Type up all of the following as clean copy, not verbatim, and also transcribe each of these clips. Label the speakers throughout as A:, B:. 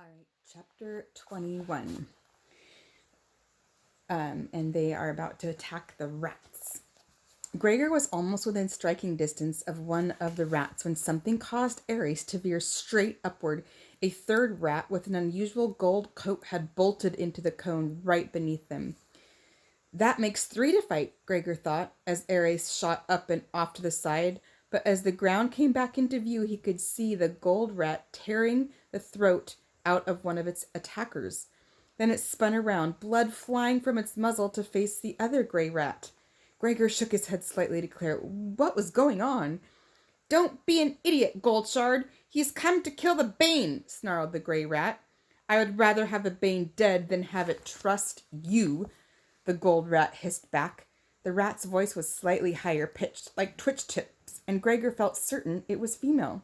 A: All right, chapter 21. And they are about to attack the rats. Gregor was almost within striking distance of one of the rats when something caused Ares to veer straight upward. A third rat with an unusual gold coat had bolted into the cone right beneath them. That makes three to fight, Gregor thought, as Ares shot up and off to the side. But as the ground came back into view, he could see the gold rat tearing the throat out of one of its attackers. Then it spun around, blood flying from its muzzle to face the other gray rat. Gregor shook his head slightly to clear what was going on. Don't be an idiot, Goldshard. He's come to kill the Bane, snarled the gray rat. I would rather have the Bane dead than have it trust you, the gold rat hissed back. The rat's voice was slightly higher pitched, like twitch tips, and Gregor felt certain it was female.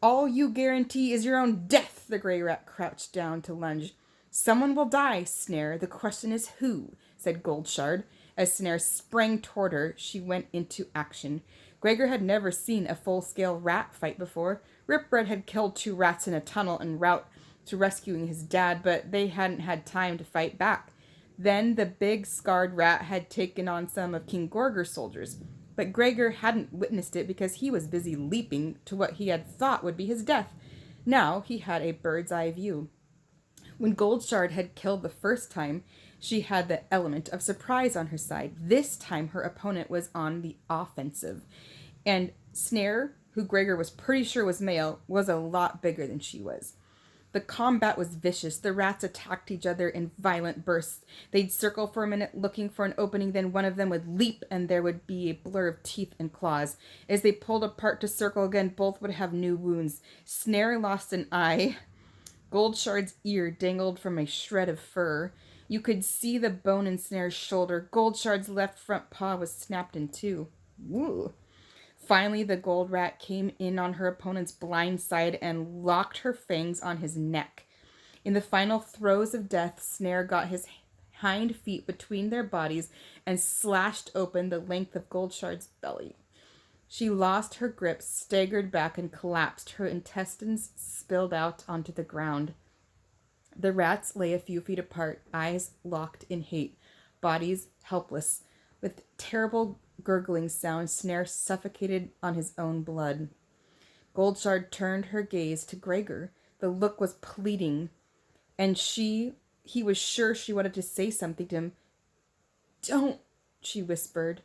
A: All you guarantee is your own death, the gray rat crouched down to lunge. Someone will die, Snare. The question is who, said Goldshard. As Snare sprang toward her, she went into action. Gregor had never seen a full-scale rat fight before. Ripred had killed 2 rats in a tunnel en route to rescuing his dad, but they hadn't had time to fight back. Then the big scarred rat had taken on some of King Gorger's soldiers, but Gregor hadn't witnessed it because he was busy leaping to what he had thought would be his death. Now he had a bird's eye view. When Goldshard had killed the first time, she had the element of surprise on her side. This time her opponent was on the offensive. And Snare, who Gregor was pretty sure was male, was a lot bigger than she was. The combat was vicious. The rats attacked each other in violent bursts. They'd circle for a minute looking for an opening, then one of them would leap and there would be a blur of teeth and claws. As they pulled apart to circle again, both would have new wounds. Snare lost an eye. Goldshard's ear dangled from a shred of fur. You could see the bone in Snare's shoulder. Goldshard's left front paw was snapped in two. Woo! Finally, the gold rat came in on her opponent's blind side and locked her fangs on his neck. In the final throes of death, Snare got his hind feet between their bodies and slashed open the length of Goldshard's belly. She lost her grip, staggered back, and collapsed. Her intestines spilled out onto the ground. The rats lay a few feet apart, eyes locked in hate, bodies helpless. With terrible gurgling sound, Snare suffocated on his own blood. Goldshard turned her gaze to Gregor. The look was pleading, and he was sure she wanted to say something to him. Don't, she whispered.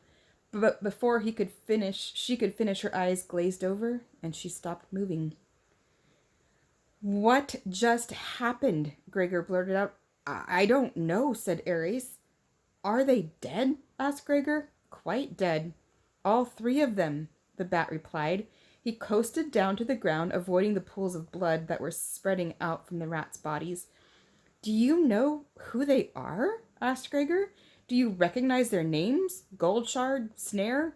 A: But before she could finish, her eyes glazed over, and she stopped moving. What just happened? Gregor blurted out. I don't know, said Ares. Are they dead? Asked Gregor. Quite dead. All 3 of them, the bat replied. He coasted down to the ground, avoiding the pools of blood that were spreading out from the rats' bodies. Do you know who they are? Asked Gregor. Do you recognize their names? Goldshard? Snare?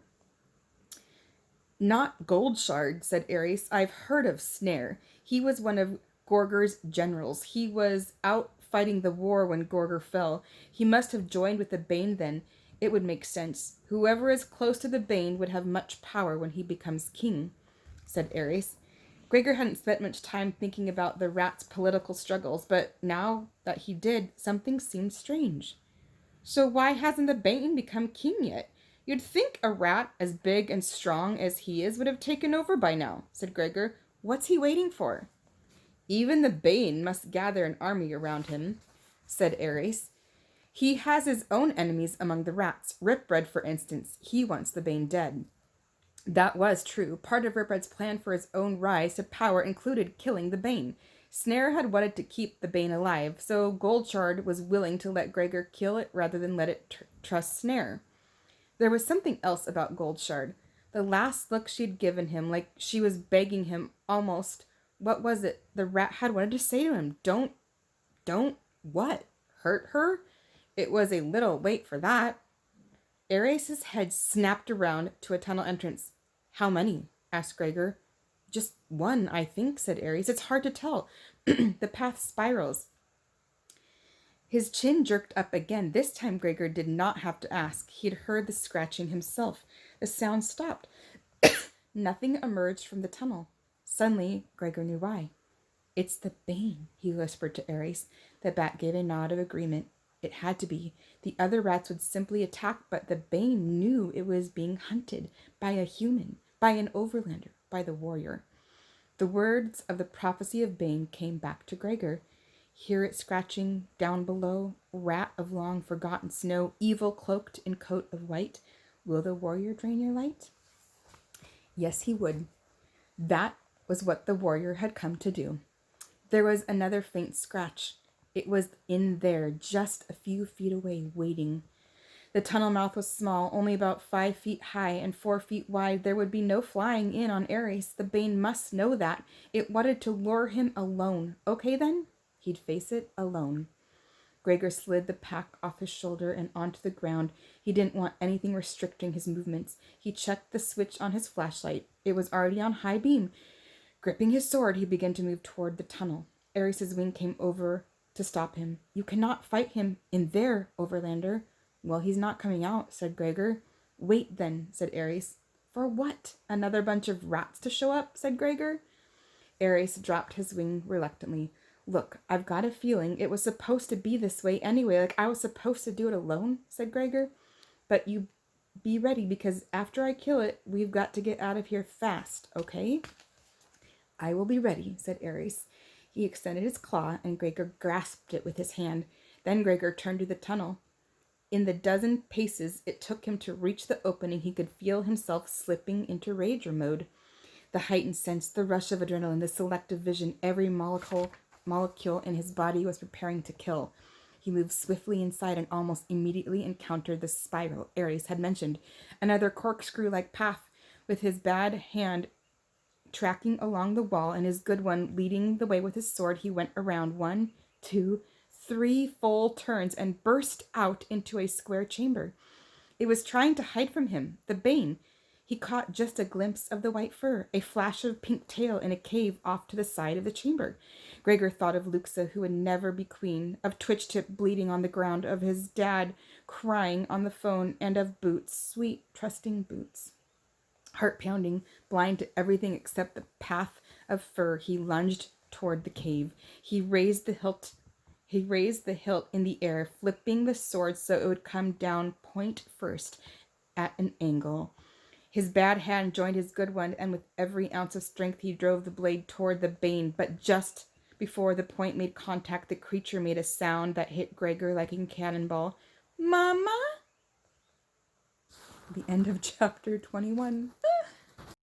A: Not Goldshard, said Ares. I've heard of Snare. He was one of Gorger's generals. He was out fighting the war when Gorger fell. He must have joined with the Bane then. It would make sense. Whoever is close to the Bane would have much power when he becomes king, said Ares. Gregor hadn't spent much time thinking about the rat's political struggles, but now that he did, something seemed strange. So why hasn't the Bane become king yet? You'd think a rat as big and strong as he is would have taken over by now, said Gregor. What's he waiting for? Even the Bane must gather an army around him, said Ares. He has his own enemies among the rats. Ripred, for instance, he wants the Bane dead. That was true. Part of Ripred's plan for his own rise to power included killing the Bane. Snare had wanted to keep the Bane alive, so Goldshard was willing to let Gregor kill it rather than let it trust Snare. There was something else about Goldshard. The last look she'd given him, like she was begging him almost. What was it the rat had wanted to say to him? Don't, what? Hurt her? It was a little late for that. Ares' head snapped around to a tunnel entrance. How many? Asked Gregor. Just one, I think, said Ares. It's hard to tell. The path spirals. His chin jerked up again. This time Gregor did not have to ask. He'd heard the scratching himself. The sound stopped. Nothing emerged from the tunnel. Suddenly, Gregor knew why. It's the Bane, he whispered to Ares. The bat gave a nod of agreement. It had to be. The other rats would simply attack, but the Bane knew it was being hunted by a human, by an overlander, by the warrior. The words of the prophecy of Bane came back to Gregor. Hear it scratching down below, rat of long forgotten snow, evil cloaked in coat of white. Will the warrior drain your light? Yes, he would. That was what the warrior had come to do. There was another faint scratch. It was in there, just a few feet away, waiting. The tunnel mouth was small, only about 5 feet high and 4 feet wide. There would be no flying in on Ares. The Bane must know that. It wanted to lure him alone. Okay then, he'd face it alone. Gregor slid the pack off his shoulder and onto the ground. He didn't want anything restricting his movements. He checked the switch on his flashlight. It was already on high beam. Gripping his sword, he began to move toward the tunnel. Ares' wing came over to stop him. You cannot fight him in there, Overlander. Well, he's not coming out, said Gregor. Wait then, said Ares. For what? Another bunch of rats to show up, said Gregor. Ares dropped his wing reluctantly. Look, I've got a feeling it was supposed to be this way anyway, like I was supposed to do it alone, said Gregor. But you be ready, because after I kill it, we've got to get out of here fast, okay? I will be ready, said Ares. He extended his claw, and Gregor grasped it with his hand. Then Gregor turned to the tunnel. In the dozen paces it took him to reach the opening, he could feel himself slipping into Rager mode. The heightened sense, the rush of adrenaline, the selective vision, every molecule in his body was preparing to kill. He moved swiftly inside and almost immediately encountered the spiral Ares had mentioned, another corkscrew-like path. With his bad hand tracking along the wall and his good one leading the way with his sword, he went around 1, 2, 3 full turns and burst out into a square chamber. It was trying to hide from him, the Bane. He caught just a glimpse of the white fur, a flash of pink tail in a cave off to the side of the chamber. Gregor thought of Luxa, who would never be queen, of Twitchtip bleeding on the ground, of his dad crying on the phone, and of Boots, sweet, trusting Boots. Heart pounding, blind to everything except the path of fur, he lunged toward the cave. He raised the hilt in the air, flipping the sword so it would come down point first at an angle. His bad hand joined his good one, and with every ounce of strength he drove the blade toward the Bane. But just before the point made contact, the creature made a sound that hit Gregor like a cannonball. Mama? The end of chapter 21.